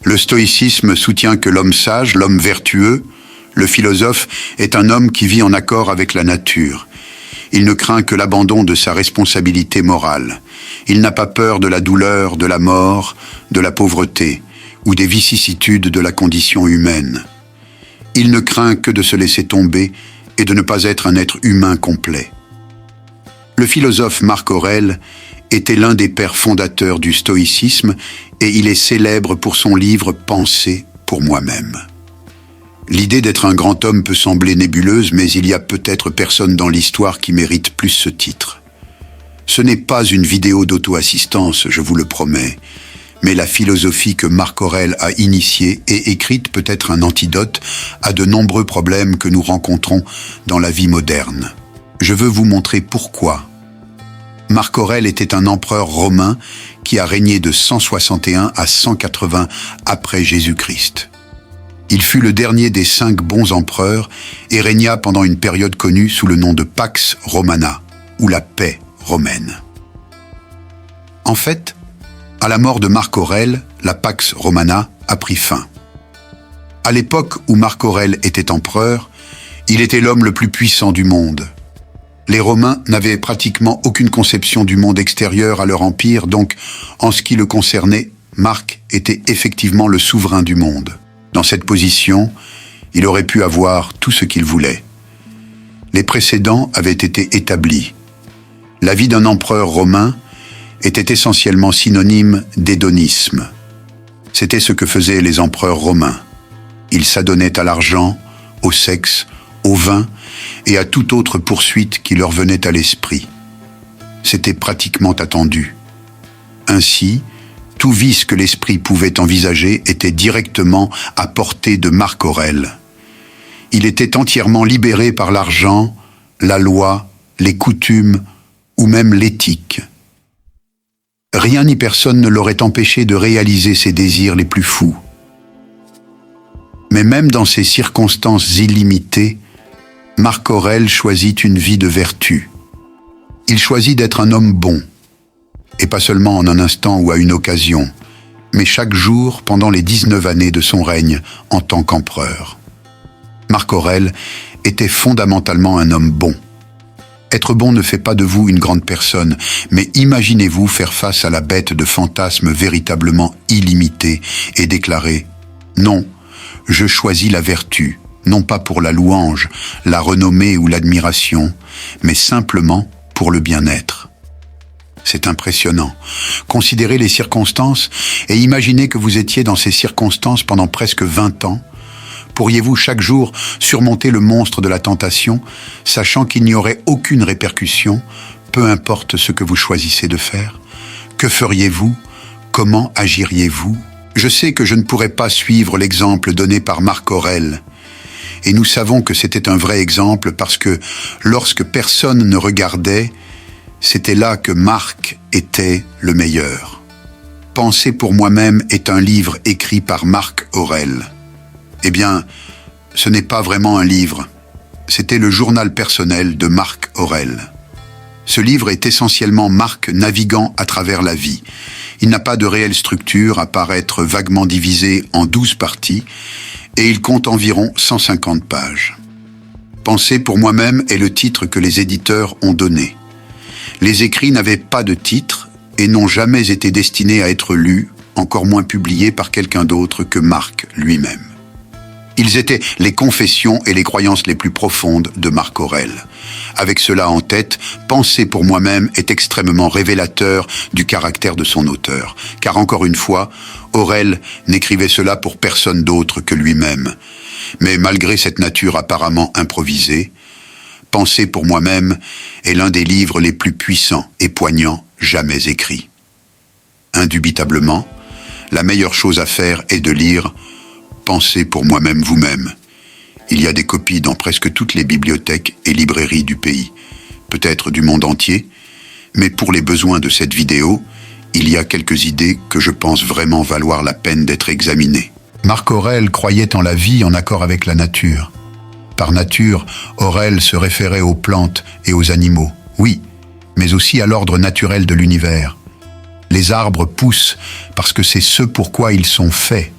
Le stoïcisme soutient que l'homme sage, l'homme vertueux, le philosophe, est un homme qui vit en accord avec la nature. Il ne craint que l'abandon de sa responsabilité morale. Il n'a pas peur de la douleur, de la mort, de la pauvreté ou des vicissitudes de la condition humaine. Il ne craint que de se laisser tomber et de ne pas être un être humain complet. Le philosophe Marc Aurèle était l'un des pères fondateurs du stoïcisme et il est célèbre pour son livre « Penser pour moi-même ». L'idée d'être un grand homme peut sembler nébuleuse, mais il y a peut-être personne dans l'histoire qui mérite plus ce titre. Ce n'est pas une vidéo d'auto-assistance, je vous le promets, mais la philosophie que Marc Aurèle a initiée et écrite peut être un antidote à de nombreux problèmes que nous rencontrons dans la vie moderne. Je veux vous montrer pourquoi. Marc Aurèle était un empereur romain qui a régné de 161 à 180 après Jésus-Christ. Il fut le dernier des 5 bons empereurs et régna pendant une période connue sous le nom de Pax Romana, ou la paix romaine. En fait, à la mort de Marc Aurèle, la Pax Romana a pris fin. À l'époque où Marc Aurèle était empereur, il était l'homme le plus puissant du monde. Les Romains n'avaient pratiquement aucune conception du monde extérieur à leur empire, donc, en ce qui le concernait, Marc était effectivement le souverain du monde. Dans cette position, il aurait pu avoir tout ce qu'il voulait. Les précédents avaient été établis. La vie d'un empereur romain était essentiellement synonyme d'hédonisme. C'était ce que faisaient les empereurs romains. Ils s'adonnaient à l'argent, au sexe, au vin et à toute autre poursuite qui leur venait à l'esprit. C'était pratiquement attendu. Ainsi, tout vice que l'esprit pouvait envisager était directement à portée de Marc Aurèle. Il était entièrement libéré par l'argent, la loi, les coutumes ou même l'éthique. Rien ni personne ne l'aurait empêché de réaliser ses désirs les plus fous. Mais même dans ces circonstances illimitées, Marc Aurèle choisit une vie de vertu. Il choisit d'être un homme bon. Et pas seulement en un instant ou à une occasion, mais chaque jour pendant les 19 années de son règne en tant qu'empereur. Marc Aurèle était fondamentalement un homme bon. Être bon ne fait pas de vous une grande personne, mais imaginez-vous faire face à la bête de fantasmes véritablement illimitée et déclarer « Non, je choisis la vertu, non pas pour la louange, la renommée ou l'admiration, mais simplement pour le bien-être. » C'est impressionnant. Considérez les circonstances et imaginez que vous étiez dans ces circonstances pendant presque 20 ans. Pourriez-vous chaque jour surmonter le monstre de la tentation, sachant qu'il n'y aurait aucune répercussion, peu importe ce que vous choisissez de faire? Que feriez-vous? Comment agiriez-vous? Je sais que je ne pourrais pas suivre l'exemple donné par Marc Aurèle. Et nous savons que c'était un vrai exemple parce que lorsque personne ne regardait, c'était là que Marc était le meilleur. Penser pour moi-même est un livre écrit par Marc Aurèle. Eh bien, ce n'est pas vraiment un livre. C'était le journal personnel de Marc Aurèle. Ce livre est essentiellement Marc naviguant à travers la vie. Il n'a pas de réelle structure à part être vaguement divisé en 12 parties et il compte environ 150 pages. Penser pour moi-même est le titre que les éditeurs ont donné. Les écrits n'avaient pas de titre et n'ont jamais été destinés à être lus, encore moins publiés par quelqu'un d'autre que Marc lui-même. Ils étaient les confessions et les croyances les plus profondes de Marc Aurèle. Avec cela en tête, Penser pour moi-même est extrêmement révélateur du caractère de son auteur. Car encore une fois, Aurèle n'écrivait cela pour personne d'autre que lui-même. Mais malgré cette nature apparemment improvisée, Penser pour moi-même est l'un des livres les plus puissants et poignants jamais écrits. Indubitablement, la meilleure chose à faire est de lire Pensez pour moi-même vous-même. Il y a des copies dans presque toutes les bibliothèques et librairies du pays, peut-être du monde entier, mais pour les besoins de cette vidéo, il y a quelques idées que je pense vraiment valoir la peine d'être examinées. Marc Aurèle croyait en la vie en accord avec la nature. Par nature, Aurèle se référait aux plantes et aux animaux, oui, mais aussi à l'ordre naturel de l'univers. Les arbres poussent parce que c'est ce pourquoi ils sont faits.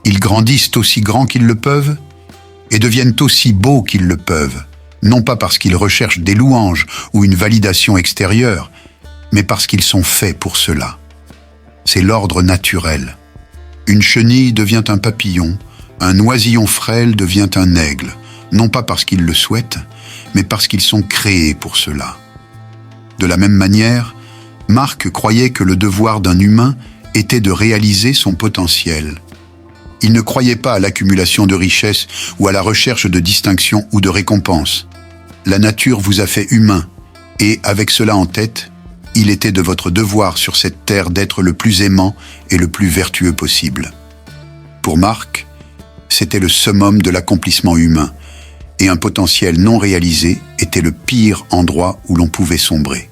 Ils grandissent aussi grands qu'ils le peuvent et deviennent aussi beaux qu'ils le peuvent, non pas parce qu'ils recherchent des louanges ou une validation extérieure, mais parce qu'ils sont faits pour cela. C'est l'ordre naturel. Une chenille devient un papillon, un oisillon frêle devient un aigle, non pas parce qu'ils le souhaitent, mais parce qu'ils sont créés pour cela. De la même manière, Marc croyait que le devoir d'un humain était de réaliser son potentiel. Il ne croyait pas à l'accumulation de richesses ou à la recherche de distinction ou de récompense. La nature vous a fait humain, et avec cela en tête, il était de votre devoir sur cette terre d'être le plus aimant et le plus vertueux possible. Pour Marc, c'était le summum de l'accomplissement humain, et un potentiel non réalisé était le pire endroit où l'on pouvait sombrer.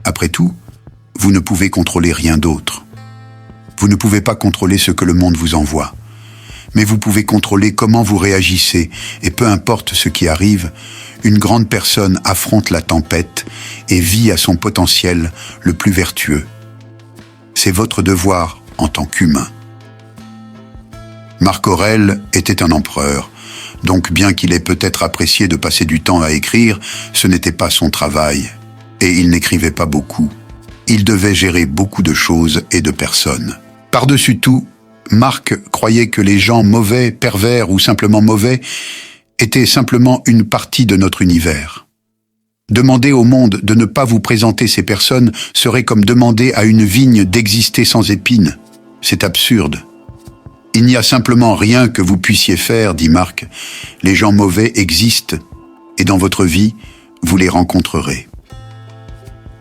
Après tout, vous ne pouvez contrôler rien d'autre. Vous ne pouvez pas contrôler ce que le monde vous envoie, mais vous pouvez contrôler comment vous réagissez, et peu importe ce qui arrive, une grande personne affronte la tempête et vit à son potentiel le plus vertueux. C'est votre devoir en tant qu'humain. Marc Aurèle était un empereur, donc bien qu'il ait peut-être apprécié de passer du temps à écrire, ce n'était pas son travail, et il n'écrivait pas beaucoup. Il devait gérer beaucoup de choses et de personnes. Par-dessus tout, Marc croyait que les gens mauvais, pervers ou simplement mauvais étaient simplement une partie de notre univers. Demander au monde de ne pas vous présenter ces personnes serait comme demander à une vigne d'exister sans épines. C'est absurde. Il n'y a simplement rien que vous puissiez faire, dit Marc. Les gens mauvais existent, et dans votre vie, vous les rencontrerez.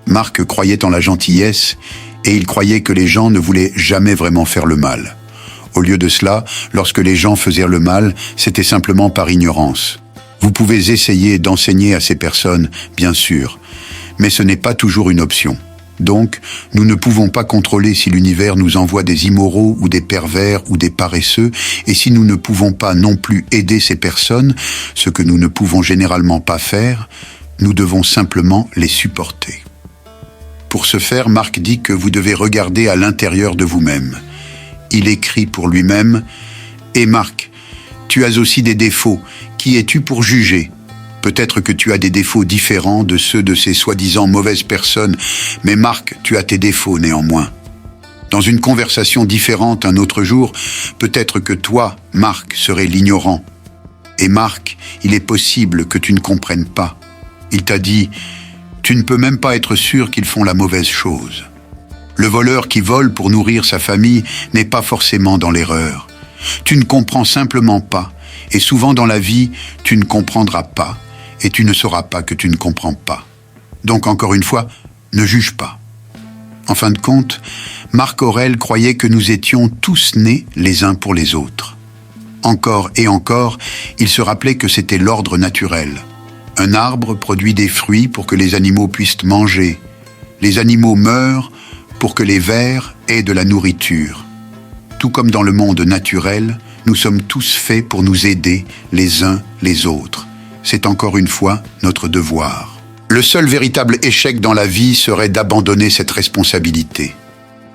Marc croyait en la gentillesse, et il croyait que les gens ne voulaient jamais vraiment faire le mal. Au lieu de cela, lorsque les gens faisaient le mal, c'était simplement par ignorance. Vous pouvez essayer d'enseigner à ces personnes, bien sûr, mais ce n'est pas toujours une option. Donc, nous ne pouvons pas contrôler si l'univers nous envoie des immoraux ou des pervers ou des paresseux, et si nous ne pouvons pas non plus aider ces personnes, ce que nous ne pouvons généralement pas faire, nous devons simplement les supporter. Pour ce faire, Marc dit que vous devez regarder à l'intérieur de vous-même. Il écrit pour lui-même « Et Marc, tu as aussi des défauts. Qui es-tu pour juger ? Peut-être que tu as des défauts différents de ceux de ces soi-disant mauvaises personnes, mais Marc, tu as tes défauts néanmoins. Dans une conversation différente un autre jour, peut-être que toi, Marc, serais l'ignorant. Et Marc, il est possible que tu ne comprennes pas. Il t'a dit « Tu ne peux même pas être sûr qu'ils font la mauvaise chose. » Le voleur qui vole pour nourrir sa famille n'est pas forcément dans l'erreur. Tu ne comprends simplement pas, et souvent dans la vie, tu ne comprendras pas, et tu ne sauras pas que tu ne comprends pas. Donc encore une fois, ne juge pas. En fin de compte, Marc Aurèle croyait que nous étions tous nés les uns pour les autres. Encore et encore, il se rappelait que c'était l'ordre naturel. Un arbre produit des fruits pour que les animaux puissent manger. Les animaux meurent pour que les vers aient de la nourriture. Tout comme dans le monde naturel, nous sommes tous faits pour nous aider les uns les autres. C'est encore une fois notre devoir. Le seul véritable échec dans la vie serait d'abandonner cette responsabilité.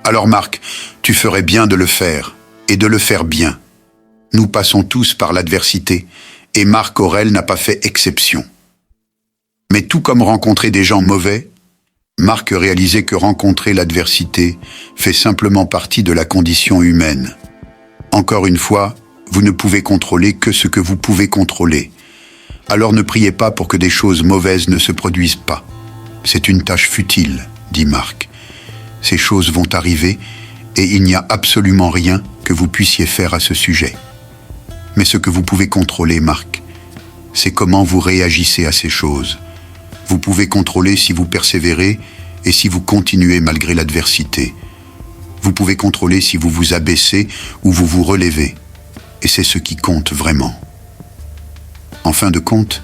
Alors Marc, tu ferais bien de le faire, et de le faire bien. Nous passons tous par l'adversité, et Marc Aurèle n'a pas fait exception. Mais tout comme rencontrer des gens mauvais, Marc réalisait que rencontrer l'adversité fait simplement partie de la condition humaine. Encore une fois, vous ne pouvez contrôler que ce que vous pouvez contrôler. Alors ne priez pas pour que des choses mauvaises ne se produisent pas. C'est une tâche futile, dit Marc. Ces choses vont arriver et il n'y a absolument rien que vous puissiez faire à ce sujet. Mais ce que vous pouvez contrôler, Marc, c'est comment vous réagissez à ces choses. Vous pouvez contrôler si vous persévérez et si vous continuez malgré l'adversité. Vous pouvez contrôler si vous vous abaissez ou vous vous relevez. Et c'est ce qui compte vraiment. En fin de compte,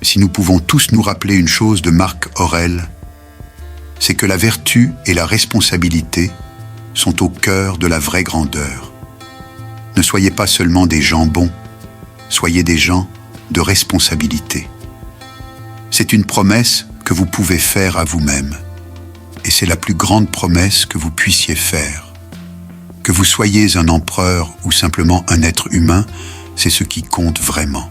si nous pouvons tous nous rappeler une chose de Marc Aurèle, c'est que la vertu et la responsabilité sont au cœur de la vraie grandeur. Ne soyez pas seulement des gens bons, soyez des gens de responsabilité. C'est une promesse que vous pouvez faire à vous-même. Et c'est la plus grande promesse que vous puissiez faire. Que vous soyez un empereur ou simplement un être humain, c'est ce qui compte vraiment.